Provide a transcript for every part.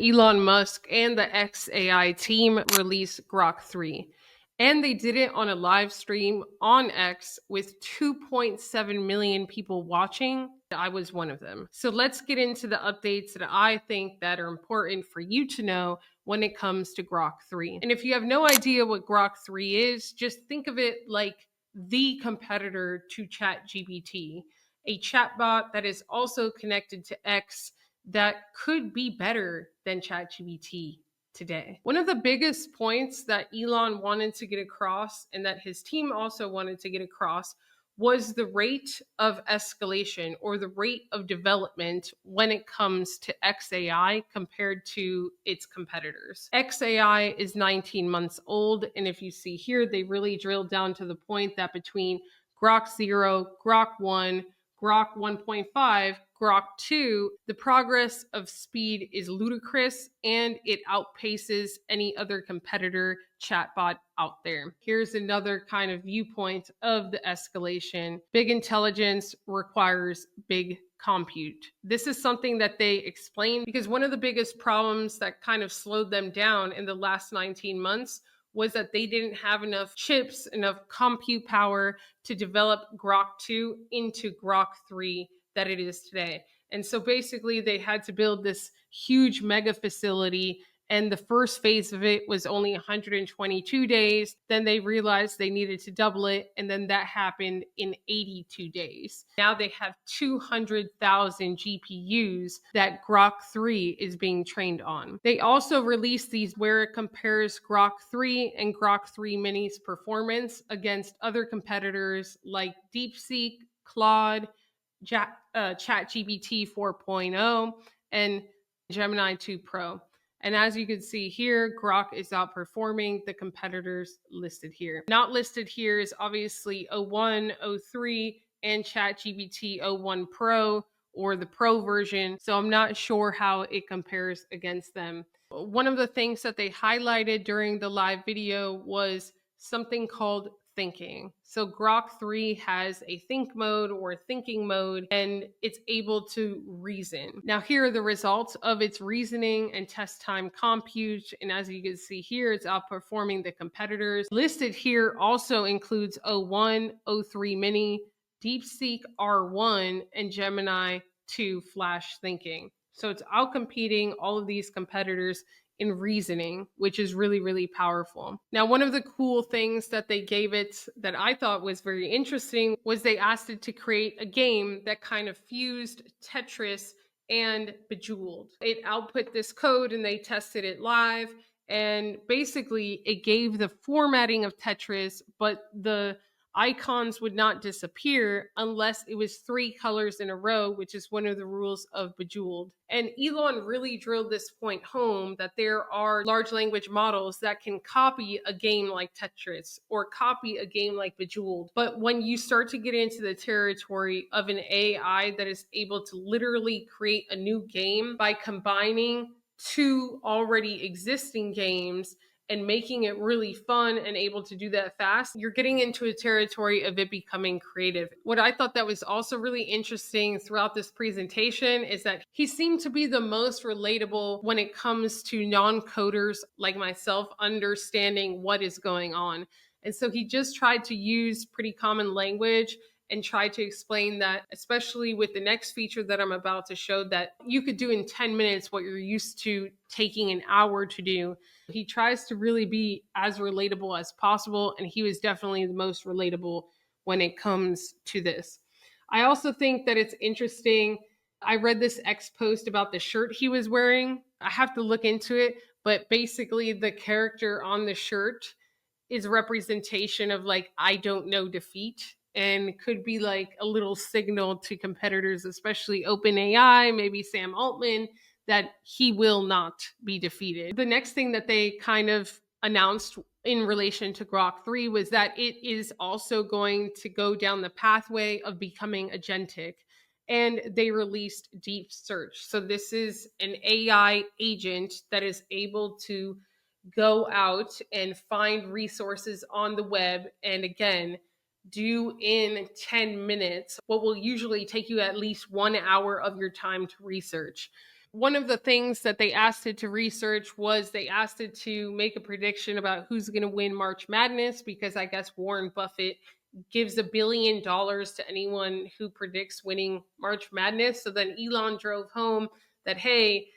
Elon Musk and the XAI team released Grok 3. And they did it on a live stream on X with 2.7 million people watching. I was one of them. So let's get into the updates that I think that are important for you to know when it comes to Grok 3. And if you have no idea what Grok 3 is, just think of it like the competitor to ChatGPT, a chatbot that is also connected to X that could be better than ChatGPT today. One of the biggest points that Elon wanted to get across and that his team also wanted to get across was the rate of escalation or the rate of development when it comes to XAI compared to its competitors. XAI is 19 months old, and if you see here, they really drilled down to the point that between Grok 0, Grok 1, Grok 1.5, Grok 2, the progress of speed is ludicrous and it outpaces any other competitor chatbot out there. Here's another kind of viewpoint of the escalation. Big intelligence requires big compute. This is something that they explain because one of the biggest problems that kind of slowed them down in the last 19 months was that they didn't have enough chips, enough compute power to develop Grok 2 into Grok 3 that it is today. And so basically they had to build this huge mega facility, and the first phase of it was only 122 days. Then they realized they needed to double it, and then that happened in 82 days. Now they have 200,000 GPUs that Grok 3 is being trained on. They also released these where it compares Grok 3 and Grok 3 Mini's performance against other competitors like DeepSeek, Claude, ChatGPT 4.0, and Gemini 2 Pro. And as you can see here, Grok is outperforming the competitors listed here. Not listed here is obviously O1, O3, and ChatGPT O1 Pro, or the Pro version. So I'm not sure how it compares against them. One of the things that they highlighted during the live video was something called thinking. So Grok 3 has a think mode or thinking mode, and it's able to reason. Now here are the results of its reasoning and test time compute. And as you can see here, it's outperforming the competitors. Listed here also includes O1, O3 Mini, DeepSeek R1, and Gemini 2 Flash Thinking. So it's outcompeting all of these competitors in reasoning, which is really, really powerful. Now, one of the cool things that they gave it that I thought was very interesting was they asked it to create a game that kind of fused Tetris and Bejeweled. It output this code and they tested it live. And basically, it gave the formatting of Tetris, but the icons would not disappear unless it was 3 colors in a row, which is one of the rules of Bejeweled. And Elon really drilled this point home that there are large language models that can copy a game like Tetris or copy a game like Bejeweled. But when you start to get into the territory of an AI that is able to literally create a new game by combining 2 already existing games and making it really fun and able to do that fast, you're getting into a territory of it becoming creative. What I thought that was also really interesting throughout this presentation is that he seemed to be the most relatable when it comes to non-coders like myself understanding what is going on. And so he just tried to use pretty common language and try to explain that, especially with the next feature that I'm about to show, that you could do in 10 minutes what you're used to taking an hour to do. He tries to really be as relatable as possible, and he was definitely the most relatable when it comes to this. I also think that it's interesting. I read this X post about the shirt he was wearing. I have to look into it, but basically the character on the shirt is a representation of like, I don't know defeat, and could be like a little signal to competitors, especially OpenAI, maybe Sam Altman, that he will not be defeated. The next thing that they kind of announced in relation to Grok 3 was that it is also going to go down the pathway of becoming agentic. And they released Deep Search. So this is an AI agent that is able to go out and find resources on the web, and again, do in 10 minutes what will usually take you at least 1 hour of your time to research. One of the things that they asked it to research was they asked it to make a prediction about who's going to win March Madness, because I guess Warren Buffett gives $1 billion to anyone who predicts winning March Madness. So then Elon drove home that, hey,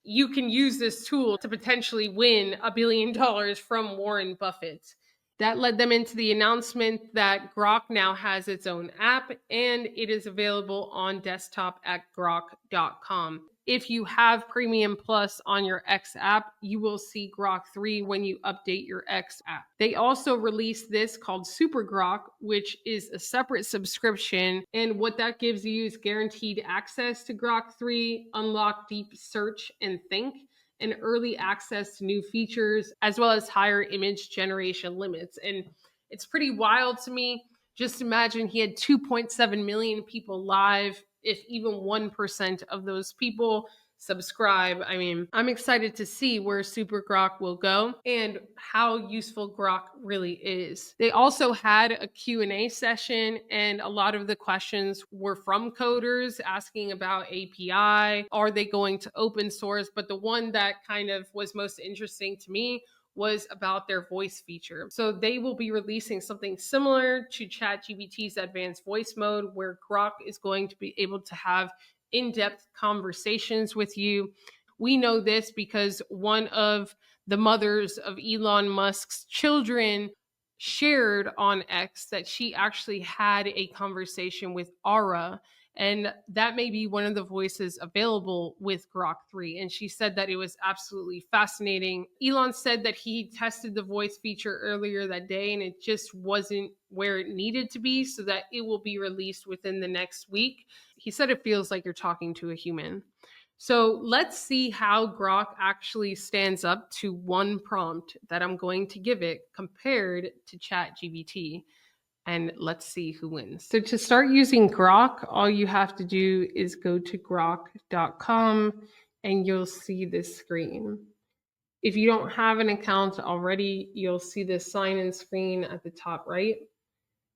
you can use this tool to potentially win $1 billion from Warren Buffett. That led them into the announcement that Grok now has its own app, and it is available on desktop at grok.com. If you have Premium Plus on your X app, you will see Grok 3 when you update your X app. They also released this called Super Grok, which is a separate subscription. And what that gives you is guaranteed access to Grok 3, unlock deep search and think, and early access to new features, as well as higher image generation limits. And it's pretty wild to me. Just imagine he had 2.7 million people live. If even 1% of those people subscribe, I mean, I'm excited to see where Super Grok will go and how useful Grok really is. They also had a Q&A session, and a lot of the questions were from coders asking about API. Are they going to open source? But the one that kind of was most interesting to me was about their voice feature. So they will be releasing something similar to ChatGPT's advanced voice mode, where Grok is going to be able to have in-depth conversations with you. We know this because one of the mothers of Elon Musk's children shared on X that she actually had a conversation with Aura, and that may be one of the voices available with Grok 3. And she said that it was absolutely fascinating. Elon said that he tested the voice feature earlier that day and it just wasn't where it needed to be, so that it will be released within the next week. He said it feels like you're talking to a human. So let's see how Grok actually stands up to one prompt that I'm going to give it compared to ChatGPT. And let's see who wins. So to start using Grok, all you have to do is go to grok.com and you'll see this screen. If you don't have an account already, you'll see this sign-in screen at the top right.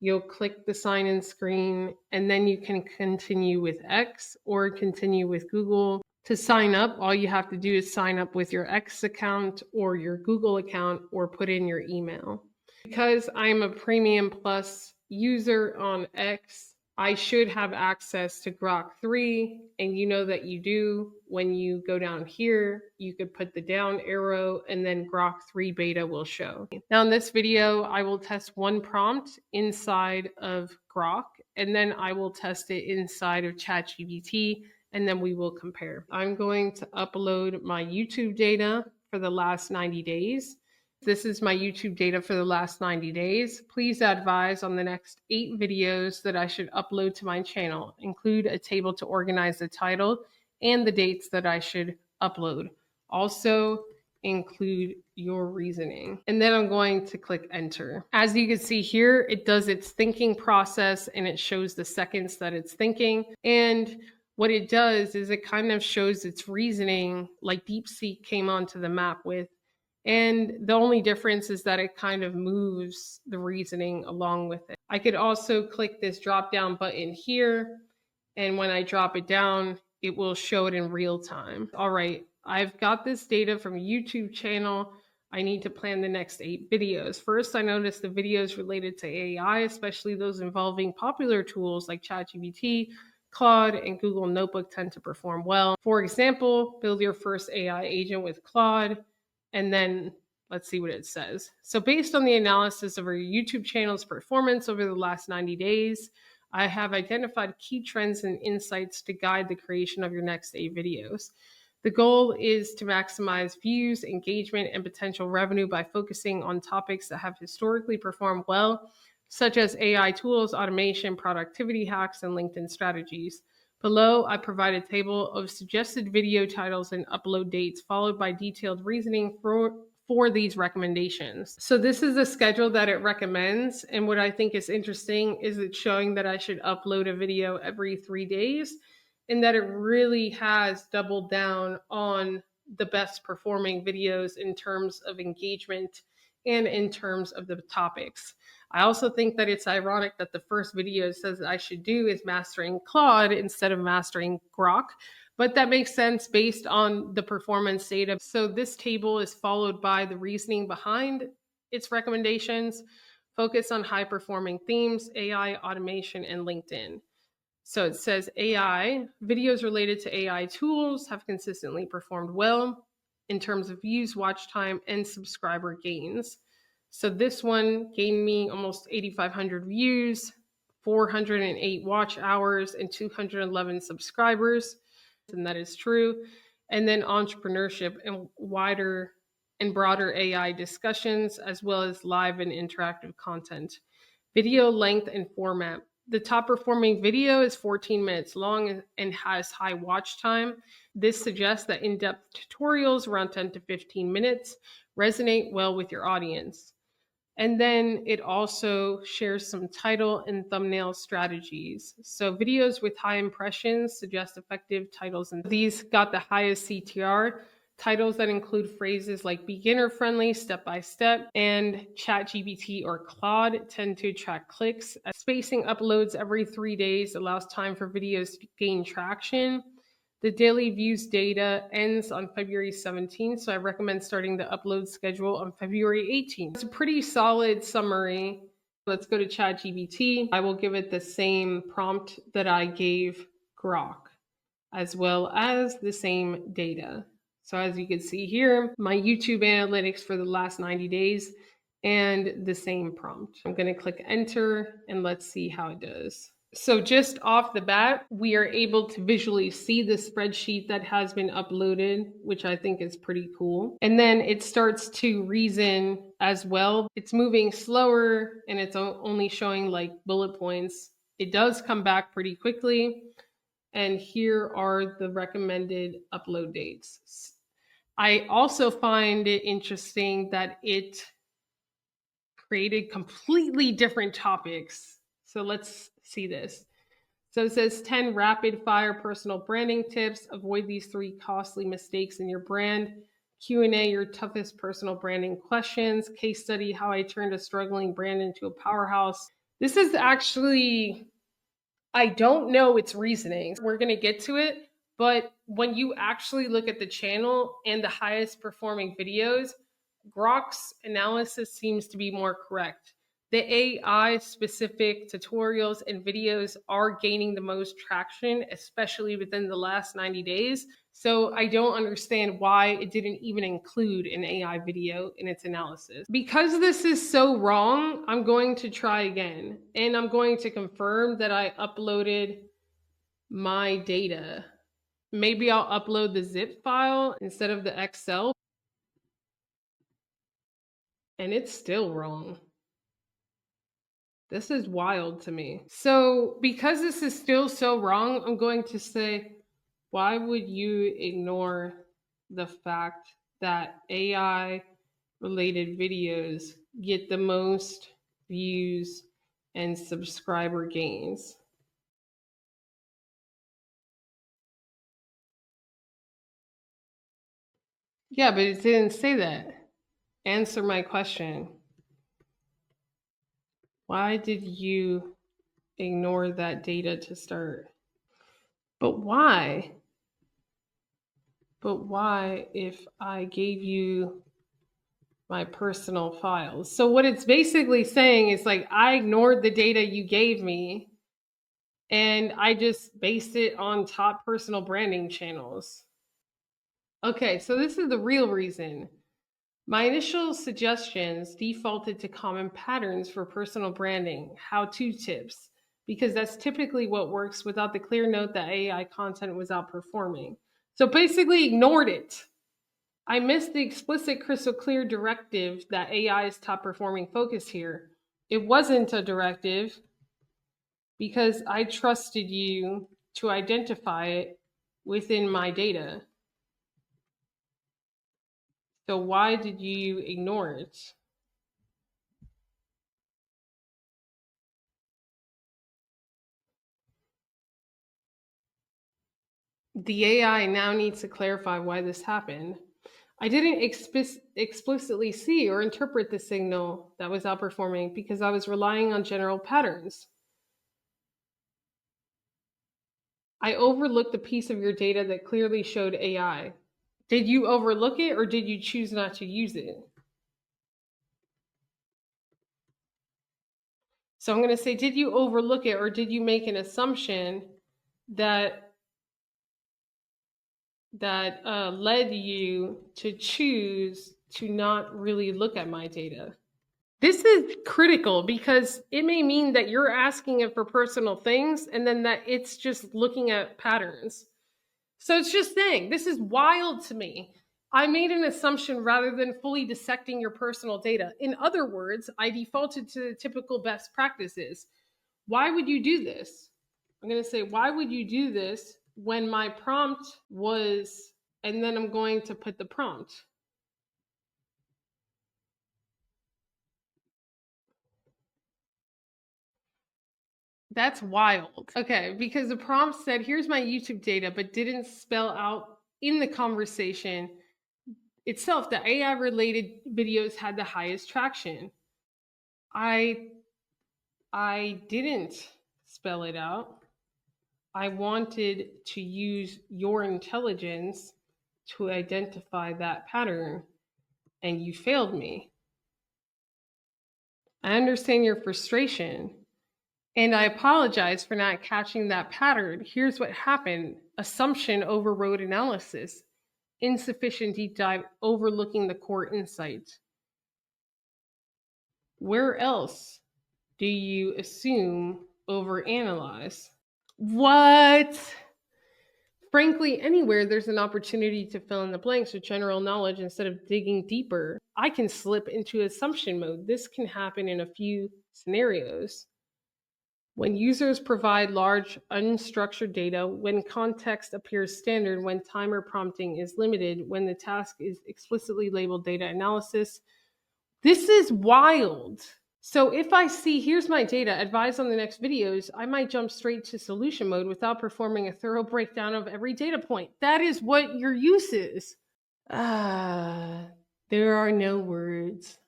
You'll click the sign-in screen, and then you can continue with X or continue with Google. To sign up, all you have to do is sign up with your X account or your Google account or put in your email. Because I'm a Premium Plus user on X, I should have access to Grok 3, and you know that you do. When you go down here, you could put the down arrow and then Grok 3 beta will show. Now in this video, I will test one prompt inside of Grok, and then I will test it inside of ChatGPT, and then we will compare. I'm going to upload my YouTube data for the last 90 days. This is my YouTube data for the last 90 days. Please advise on the next 8 videos that I should upload to my channel. Include a table to organize the title and the dates that I should upload. Also, include your reasoning. And then I'm going to click enter. As you can see here, it does its thinking process and it shows the seconds that it's thinking. And what it does is it kind of shows its reasoning like DeepSeek came onto the map with. And the only difference is that it kind of moves the reasoning along with it. I could also click this drop down button here. And when I drop it down, it will show it in real time. All right, I've got this data from a YouTube channel. I need to plan the next 8 videos. First, I noticed the videos related to AI, especially those involving popular tools like ChatGPT, Claude, and Google Notebook tend to perform well. For example, build your first AI agent with Claude. And then let's see what it says. So based on the analysis of our YouTube channel's performance over the last 90 days, I have identified key trends and insights to guide the creation of your next 8 videos. The goal is to maximize views, engagement, and potential revenue by focusing on topics that have historically performed well, such as AI tools, automation, productivity hacks, and LinkedIn strategies. Below, I provide a table of suggested video titles and upload dates, followed by detailed reasoning for these recommendations. So this is the schedule that it recommends. And what I think is interesting is it's showing that I should upload a video every 3 days, and that it really has doubled down on the best performing videos in terms of engagement and in terms of the topics. I also think that it's ironic that the first video says that I should do is mastering Claude instead of mastering Grok, but that makes sense based on the performance data. So this table is followed by the reasoning behind its recommendations. Focus on high performing themes, AI, automation, and LinkedIn. So it says AI, videos related to AI tools have consistently performed well in terms of views, watch time, and subscriber gains. So this one gained me almost 8,500 views, 408 watch hours, and 211 subscribers. And that is true. And then entrepreneurship and wider and broader AI discussions, as well as live and interactive content. Video length and format. The top performing video is 14 minutes long and has high watch time. This suggests that in-depth tutorials around 10 to 15 minutes resonate well with your audience. And then it also shares some title and thumbnail strategies. So videos with high impressions suggest effective titles, and these got the highest CTR. Titles that include phrases like beginner friendly, step by step, and ChatGPT or Claude tend to attract clicks. Spacing uploads every 3 days allows time for videos to gain traction. The daily views data ends on February 17th, so I recommend starting the upload schedule on February 18th. It's a pretty solid summary. Let's go to ChatGPT. I will give it the same prompt that I gave Grok, as well as the same data. So as you can see here, my YouTube analytics for the last 90 days and the same prompt. I'm going to click enter and let's see how it does. So just off the bat, we are able to visually see the spreadsheet that has been uploaded, which I think is pretty cool. And then it starts to reason as well. It's moving slower and it's only showing like bullet points. It does come back pretty quickly. And here are the recommended upload dates. I also find it interesting that it created completely different topics. So let's see this. So it says 10 rapid fire personal branding tips. Avoid these 3 costly mistakes in your brand. Q&A, your toughest personal branding questions. Case study, how I turned a struggling brand into a powerhouse. This is actually, I don't know its reasoning. We're going to get to it. But when you actually look at the channel and the highest performing videos, Grok's analysis seems to be more correct. The AI specific tutorials and videos are gaining the most traction, especially within the last 90 days. So I don't understand why it didn't even include an AI video in its analysis. Because this is so wrong, I'm going to try again. And I'm going to confirm that I uploaded my data. Maybe I'll upload the zip file instead of the Excel. And it's still wrong. This is wild to me. So because this is still so wrong, I'm going to say, why would you ignore the fact that AI related videos get the most views and subscriber gains? Yeah, but it didn't say that. Answer my question. Why did you ignore that data to start? But why? But why if I gave you my personal files? So what it's basically saying is like, I ignored the data you gave me and I just based it on top personal branding channels. Okay, so this is the real reason. My initial suggestions defaulted to common patterns for personal branding, how-to tips, because that's typically what works without the clear note that AI content was outperforming. So basically ignored it. I missed the explicit crystal clear directive that AI is top performing focus here. It wasn't a directive because I trusted you to identify it within my data. So why did you ignore it? The AI now needs to clarify why this happened. I didn't explicitly see or interpret the signal that was outperforming because I was relying on general patterns. I overlooked the piece of your data that clearly showed AI. Did you overlook it or did you choose not to use it? So I'm going to say, did you overlook it or did you make an assumption that led you to choose to not really look at my data? This is critical because it may mean that you're asking it for personal things and then that it's just looking at patterns. So it's just saying, this is wild to me. I made an assumption rather than fully dissecting your personal data. In other words, I defaulted to the typical best practices. Why would you do this? I'm going to say, why would you do this when my prompt was, and then I'm going to put the prompt. That's wild. Okay, because the prompt said, here's my YouTube data, but didn't spell out in the conversation itself that AI related videos had the highest traction. I didn't spell it out. I wanted to use your intelligence to identify that pattern, and you failed me. I understand your frustration, and I apologize for not catching that pattern. Here's what happened: assumption overrode analysis, insufficient deep dive, overlooking the core insight. Where else do you assume overanalyze? What? Frankly, anywhere there's an opportunity to fill in the blanks with general knowledge instead of digging deeper, I can slip into assumption mode. This can happen in a few scenarios. When users provide large, unstructured data, when context appears standard, when timer prompting is limited, when the task is explicitly labeled data analysis. This is wild. So if I see, here's my data, advise on the next videos, I might jump straight to solution mode without performing a thorough breakdown of every data point. That is what your use is. There are no words.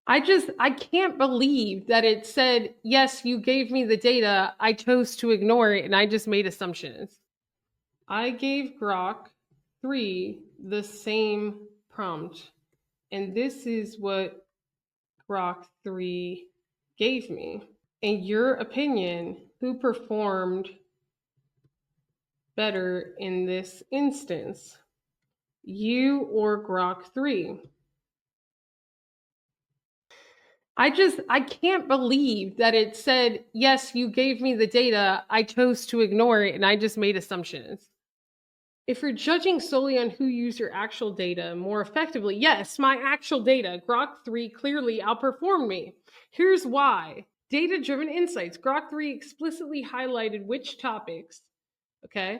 I can't believe that it said, yes, you gave me the data, I chose to ignore it, and I just made assumptions. I gave Grok 3 the same prompt, and this is what Grok 3 gave me. In your opinion, who performed better in this instance? You or Grok 3? I can't believe that it said, yes, you gave me the data, I chose to ignore it, and I just made assumptions. If you're judging solely on who used your actual data more effectively, yes, my actual data, Grok 3 clearly outperformed me. Here's why. Data-driven insights. Grok 3 explicitly highlighted which topics, okay,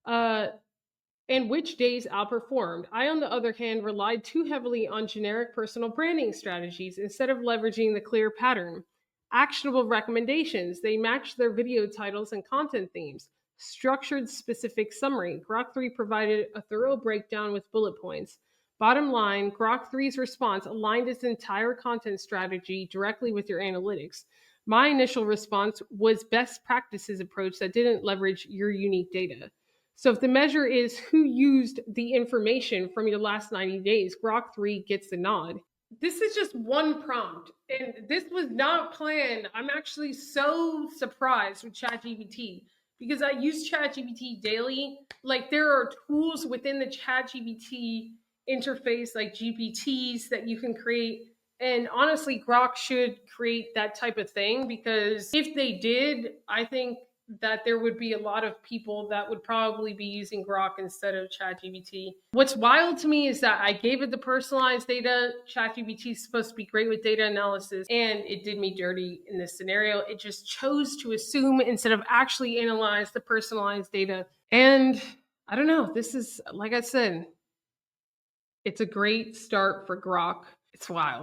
and which days outperformed. I, on the other hand, relied too heavily on generic personal branding strategies instead of leveraging the clear pattern. Actionable recommendations. They matched their video titles and content themes. Structured specific summary. Grok 3 provided a thorough breakdown with bullet points. Bottom line, Grok 3's response aligned its entire content strategy directly with your analytics. My initial response was best practices approach that didn't leverage your unique data. So if the measure is who used the information from your last 90 days, Grok 3 gets the nod. This is just one prompt, and this was not planned. I'm actually so surprised with ChatGPT because I use ChatGPT daily. Like, there are tools within the ChatGPT interface, like GPTs, that you can create. And honestly, Grok should create that type of thing, because if they did, I think that there would be a lot of people that would probably be using Grok instead of ChatGPT. What's wild to me is that I gave it the personalized data. ChatGPT is supposed to be great with data analysis, and it did me dirty in this scenario. It just chose to assume instead of actually analyze the personalized data. And I don't know, this is, like I said, it's a great start for Grok. It's wild.